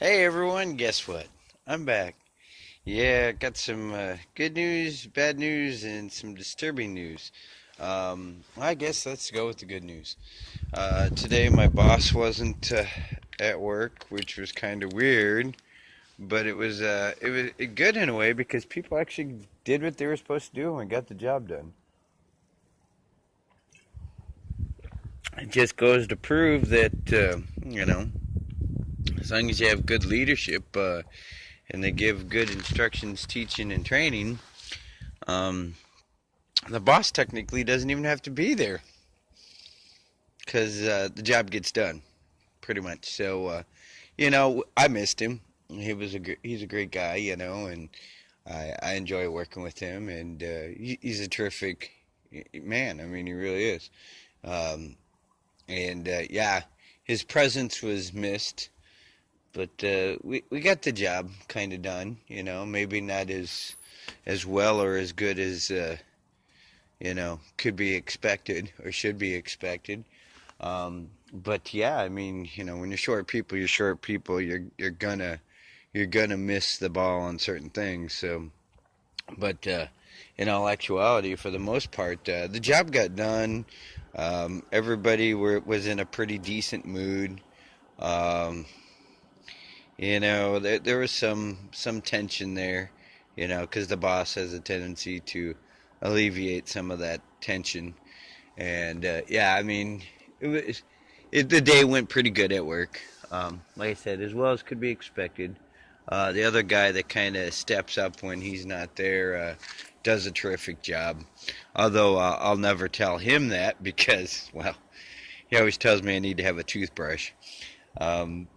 Hey everyone, guess what? I'm back. Yeah, got some good news, bad news, and some disturbing news. I guess let's go with the good news. Today my boss wasn't at work, which was kind of weird, but it was good in a way because people actually did what they were supposed to do and got the job done. It just goes to prove that as long as you have good leadership and they give good instructions, teaching, and training. Um, the boss technically doesn't even have to be there because the job gets done pretty much. So I missed him. He's a great guy, and I enjoy working with him, and he's a terrific man. I mean, he really is. Um, and yeah, his presence was missed, but we got the job kind of done. Maybe not as well or as good as could be expected or should be expected. But yeah, I mean, when you're short people, you're short people. You're gonna miss the ball on certain things. But in all actuality, for the most part, the job got done. Everybody was in a pretty decent mood. Um, there was some tension there, because the boss has a tendency to alleviate some of that tension. And yeah, I mean, the day went pretty good at work. Like I said, as well as could be expected. The other guy that kind of steps up when he's not there does a terrific job. Although I'll never tell him that because, well, he always tells me I need to have a toothbrush. Um,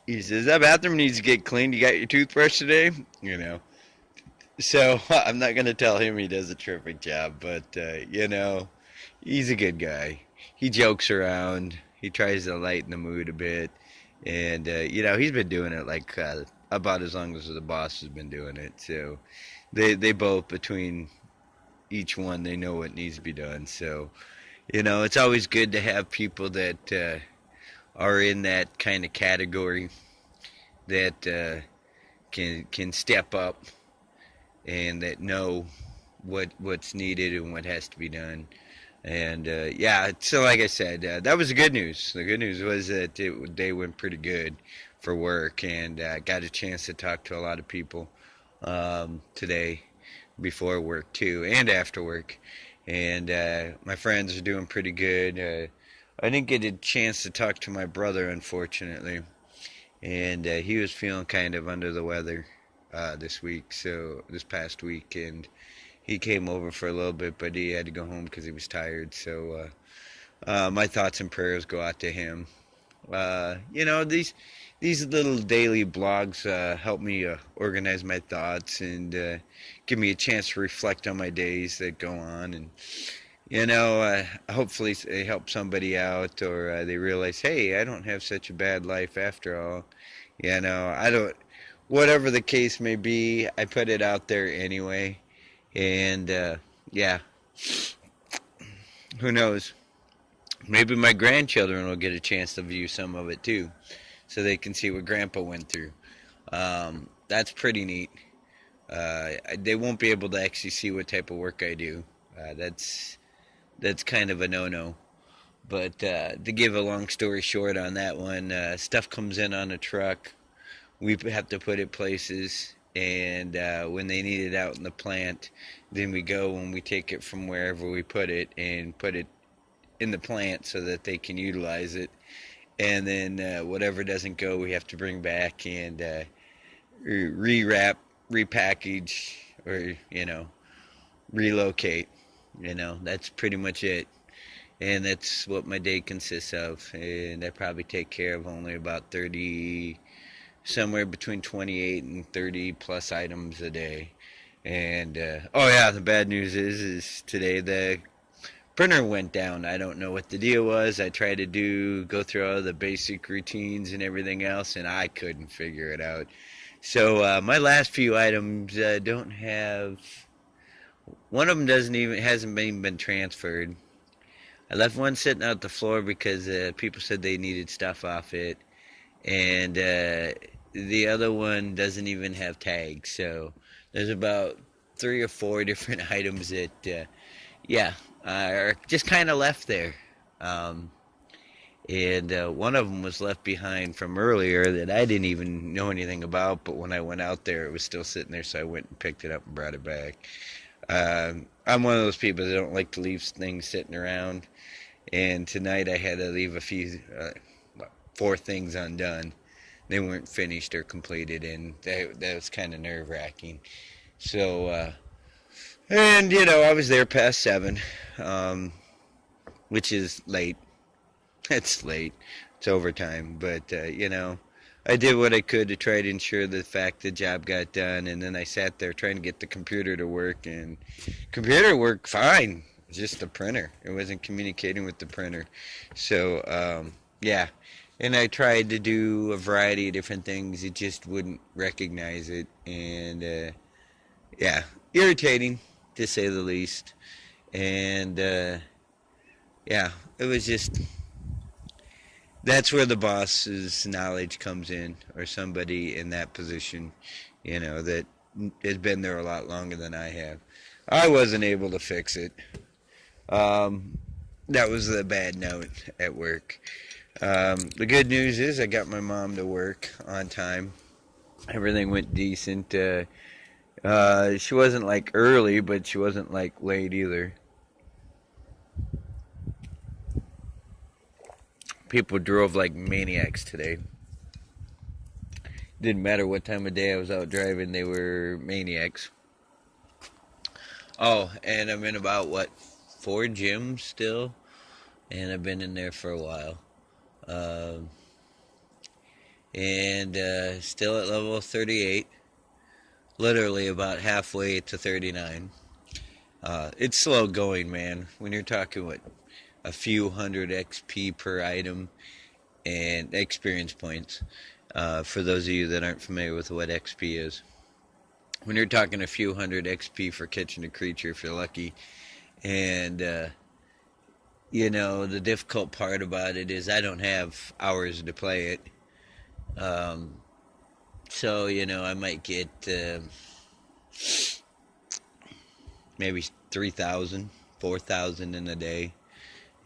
he says, that bathroom needs to get cleaned. You got your toothbrush today? So I'm not going to tell him he does a terrific job, but, he's a good guy. He jokes around. He tries to lighten the mood a bit. And, he's been doing it like about as long as the boss has been doing it. So they both, between each one, they know what needs to be done. So, it's always good to have people that are in that kind of category that can step up and that know what's needed and what has to be done. And yeah, so like I said, that was the good news. The good news was that they went pretty good for work, and got a chance to talk to a lot of people today before work too, and after work. And my friends are doing pretty good. I didn't get a chance to talk to my brother, unfortunately, and he was feeling kind of under the weather this past week, and he came over for a little bit, but he had to go home because he was tired. So my thoughts and prayers go out to him. These little daily blogs help me organize my thoughts and give me a chance to reflect on my days that go on, and hopefully they help somebody out, or they realize, hey, I don't have such a bad life after all. I don't. Whatever the case may be, I put it out there anyway. And yeah, who knows? Maybe my grandchildren will get a chance to view some of it too, so they can see what Grandpa went through. That's pretty neat. They won't be able to actually see what type of work I do. That's kind of a no-no. But to give a long story short on that one, stuff comes in on a truck. We have to put it places, and when they need it out in the plant, then we go and we take it from wherever we put it and put it in the plant so that they can utilize it. And then whatever doesn't go, we have to bring back and rewrap, repackage, or relocate. That's pretty much it. And that's what my day consists of. And I probably take care of only about 30, somewhere between 28 and 30 plus items a day. And oh yeah, the bad news is today the printer went down. I don't know what the deal was. I tried to go through all the basic routines and everything else, and I couldn't figure it out. So my last few items don't have. One of them hasn't even been transferred. I left one sitting out the floor because people said they needed stuff off it, and the other one doesn't even have tags. So there's about three or four different items that, yeah, are just kind of left there. Um, and one of them was left behind from earlier that I didn't even know anything about, but when I went out there, it was still sitting there, so I went and picked it up and brought it back. I'm one of those people that don't like to leave things sitting around, and tonight I had to leave a few, four things undone. They weren't finished or completed, and that was kind of nerve wracking. So, and I was there past 7, um, which is late. It's late. It's overtime, but I did what I could to try to ensure the fact the job got done, and then I sat there trying to get the computer to work, and computer worked fine. It's just the printer. It wasn't communicating with the printer. So, yeah. And I tried to do a variety of different things. It just wouldn't recognize it, and yeah, irritating to say the least. And yeah, it was just that's where the boss's knowledge comes in, or somebody in that position, that has been there a lot longer than I have. I wasn't able to fix it. Um, that was the bad note at work. The good news is I got my mom to work on time. Everything went decent. She wasn't like early, but she wasn't like late either. People drove like maniacs today. Didn't matter what time of day I was out driving, they were maniacs. Oh, and I'm in about, what, 4 gyms still? And I've been in there for a while. And still at level 38. Literally about halfway to 39. It's slow going, man. When you're talking, what, a few hundred XP per item and experience points. For those of you that aren't familiar with what XP is. When you're talking a few hundred XP for catching a creature if you're lucky. And, the difficult part about it is I don't have hours to play it. So, I might get maybe 3,000, 4,000 in a day.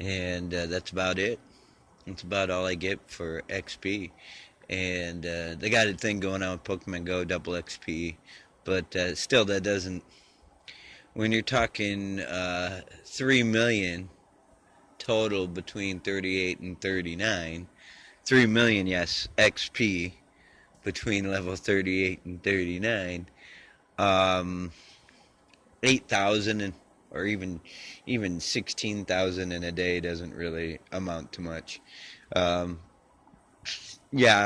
And that's about it. That's about all I get for XP. And they got a thing going on with Pokemon Go, double XP. But still, that doesn't. When you're talking 3 million total between 38 and 39, 3 million, yes, XP between level 38 and 39, 8,000 or even 16,000 in a day doesn't really amount to much. Yeah,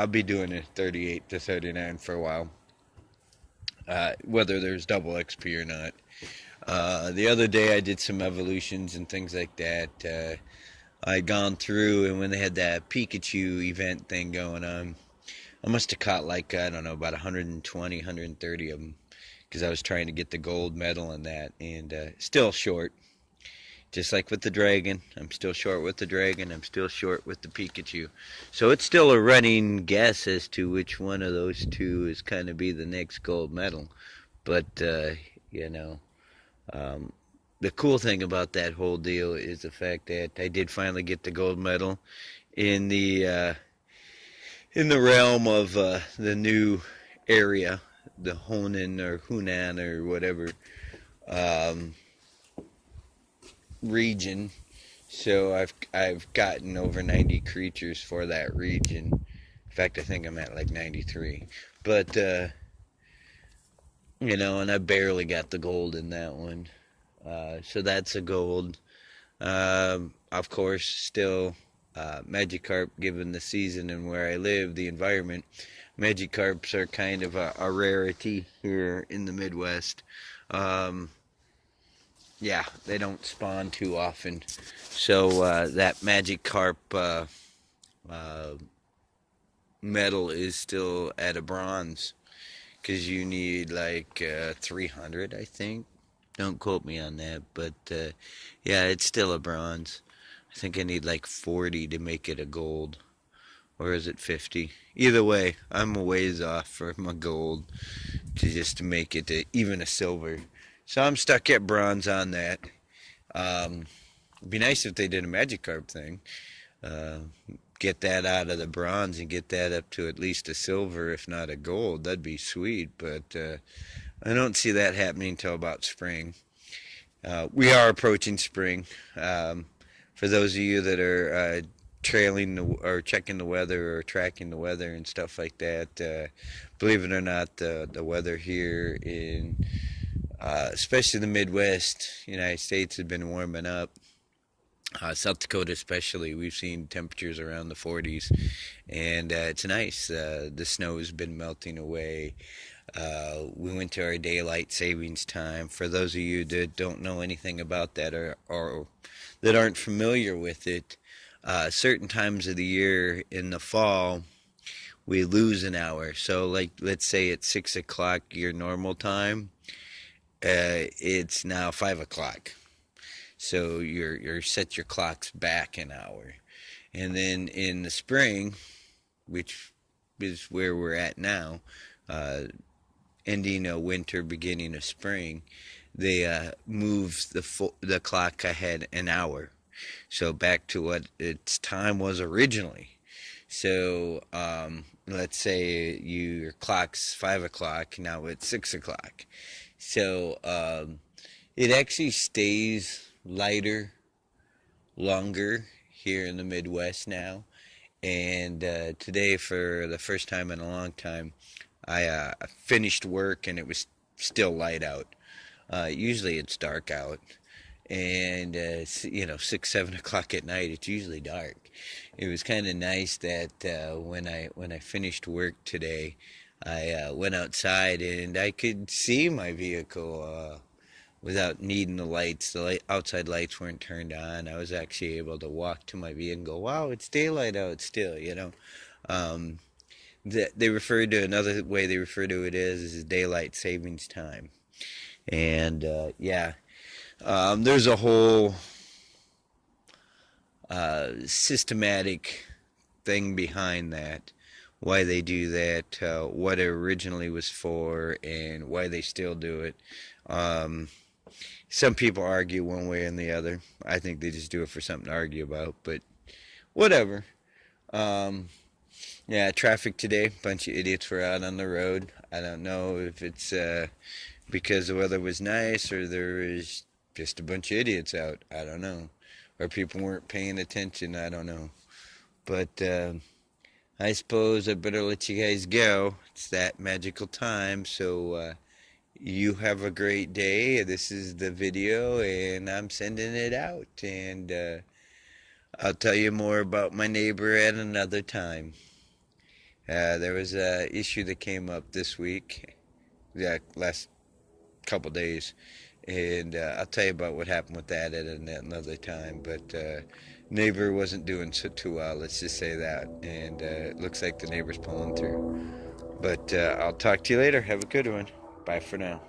I'll be doing it 38 to 39 for a while, whether there's double XP or not. The other day I did some evolutions and things like that. I'd gone through, and when they had that Pikachu event thing going on, I must have caught like, I don't know, about 120, 130 of them, because I was trying to get the gold medal in that, and still short. Just like with the dragon, I'm still short with the dragon, I'm still short with the Pikachu. So it's still a running guess as to which one of those two is kind of be the next gold medal. But, um, the cool thing about that whole deal is the fact that I did finally get the gold medal in the realm of the new area, the Honan or Hunan or whatever region. So I've gotten over 90 creatures for that region. In fact, I think I'm at like 93. But and I barely got the gold in that one. So that's a gold. Of course, still Magikarp, given the season and where I live, the environment, Magikarps are kind of a rarity here in the Midwest. Yeah, they don't spawn too often. So that Magikarp medal is still at a bronze, because you need like 300, I think. Don't quote me on that, but yeah, it's still a bronze. I think I need like 40 to make it a gold. or is it 50? Either way, I'm a ways off for my gold to make it to even a silver. So I'm stuck at bronze on that. It'd be nice if they did a Magikarp thing. Uh, get that out of the bronze and get that up to at least a silver, if not a gold. That'd be sweet, but I don't see that happening until about spring. We are approaching spring. For those of you that are trailing or checking the weather or tracking the weather and stuff like that, believe it or not, the weather here in especially the Midwest United States has been warming up. South Dakota especially, we've seen temperatures around the 40s, and it's nice. The snow has been melting away. We went to our daylight savings time. For those of you that don't know anything about that or that aren't familiar with it, certain times of the year in the fall, we lose an hour. So, like, let's say it's 6 o'clock your normal time, it's now 5 o'clock. So you're set your clocks back an hour. And then in the spring, which is where we're at now, ending of winter, beginning of spring, they move the clock ahead an hour, so back to what its time was originally. So let's say your clock's 5 o'clock, now it's 6 o'clock. So it actually stays lighter longer here in the Midwest now. And today, for the first time in a long time, I finished work and it was still light out. Usually it's dark out, and 6, 7 o'clock at night it's usually dark. It was kind of nice that when I finished work today, I went outside and I could see my vehicle. Without needing the lights. The outside lights weren't turned on. I was actually able to walk to my vehicle and go, wow, it's daylight out still. Um, they refer to another way they refer to it is daylight savings time. And yeah, there's a whole systematic thing behind that. Why they do that, what it originally was for, and why they still do it. Some people argue one way and the other. I think they just do it for something to argue about, but whatever. Yeah, traffic today. Bunch of idiots were out on the road. I don't know if it's because the weather was nice or there was just a bunch of idiots out. I don't know. Or people weren't paying attention. I don't know. But I suppose I better let you guys go. It's that magical time, so you have a great day. This is the video, and I'm sending it out. And I'll tell you more about my neighbor at another time. There was an issue that came up this week, yeah, last couple days, and I'll tell you about what happened with that at another time. But neighbor wasn't doing so too well, let's just say that, and it looks like the neighbor's pulling through. But I'll talk to you later. Have a good one. Bye for now.